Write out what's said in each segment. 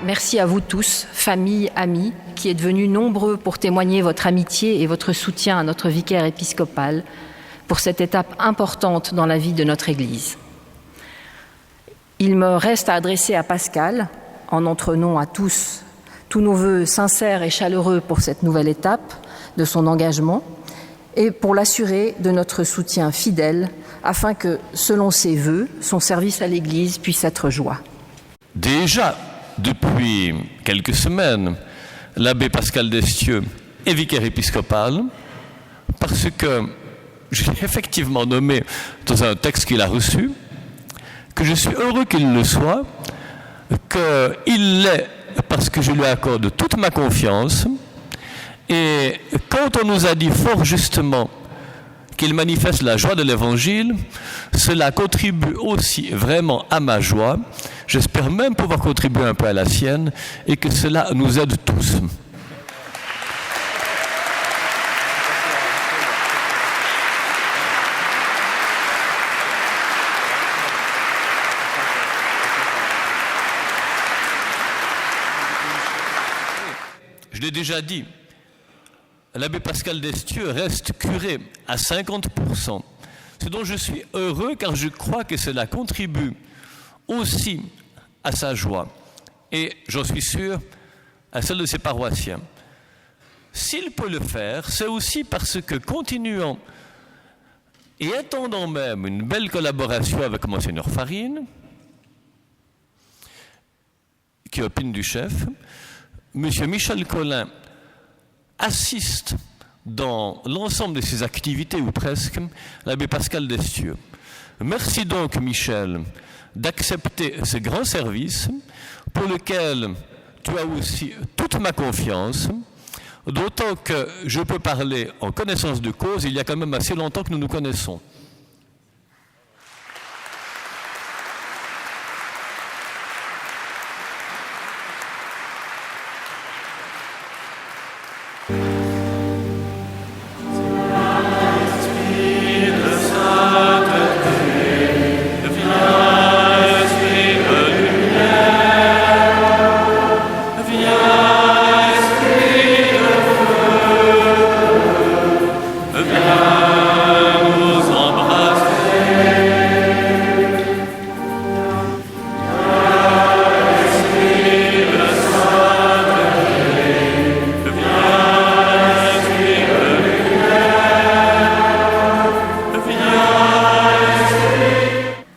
merci à vous tous, famille, amis, qui êtes venus nombreux pour témoigner votre amitié et votre soutien à notre vicaire épiscopal pour cette étape importante dans la vie de notre Église. Il me reste à adresser à Pascal, en notre nom à tous nos vœux sincères et chaleureux pour cette nouvelle étape de son engagement et pour l'assurer de notre soutien fidèle afin que, selon ses vœux, son service à l'Église puisse être joie. Déjà, depuis quelques semaines, l'abbé Pascal Destieux est vicaire épiscopal parce que j'ai effectivement nommé dans un texte qu'il a reçu que je suis heureux qu'il le soit, qu'il l'est parce que je lui accorde toute ma confiance. Et quand on nous a dit fort justement qu'il manifeste la joie de l'Évangile, cela contribue aussi vraiment à ma joie. J'espère même pouvoir contribuer un peu à la sienne et que cela nous aide tous. Je l'ai déjà dit, l'abbé Pascal Destieux reste curé à 50%, ce dont je suis heureux car je crois que cela contribue aussi à sa joie et, j'en suis sûr, à celle de ses paroissiens. S'il peut le faire, c'est aussi parce que continuant et attendant même une belle collaboration avec Monseigneur Farine, qui opine du chef, Monsieur Michel Collin assiste dans l'ensemble de ses activités, ou presque, l'abbé Pascal Destieux. Merci donc, Michel, d'accepter ce grand service pour lequel tu as aussi toute ma confiance, d'autant que je peux parler en connaissance de cause, il y a quand même assez longtemps que nous nous connaissons.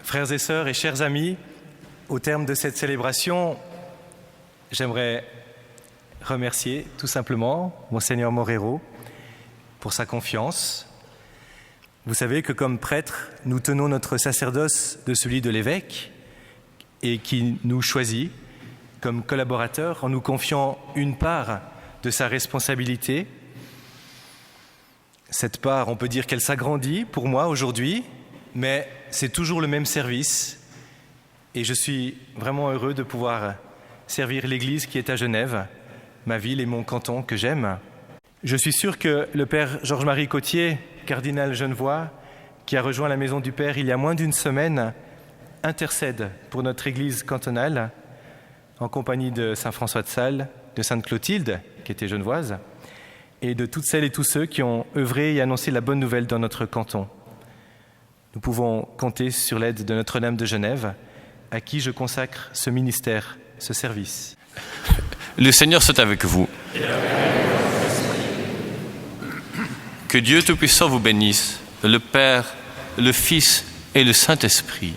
Frères et sœurs et chers amis, au terme de cette célébration, j'aimerais remercier tout simplement Monseigneur Morero pour sa confiance. Vous savez que comme prêtres, nous tenons notre sacerdoce de celui de l'évêque et qui nous choisit comme collaborateurs en nous confiant une part de sa responsabilité. Cette part, on peut dire qu'elle s'agrandit pour moi aujourd'hui, mais c'est toujours le même service et je suis vraiment heureux de pouvoir servir l'Église qui est à Genève, ma ville et mon canton que j'aime. Je suis sûr que le Père Georges-Marie Cotier, cardinal genevois, qui a rejoint la Maison du Père il y a moins d'une semaine, intercède pour notre Église cantonale en compagnie de Saint François de Sales, de Sainte Clotilde, qui était genevoise, et de toutes celles et tous ceux qui ont œuvré et annoncé la bonne nouvelle dans notre canton. Nous pouvons compter sur l'aide de Notre-Dame de Genève, à qui je consacre ce ministère, ce service. Le Seigneur soit avec vous. Que Dieu Tout-Puissant vous bénisse, le Père, le Fils et le Saint-Esprit.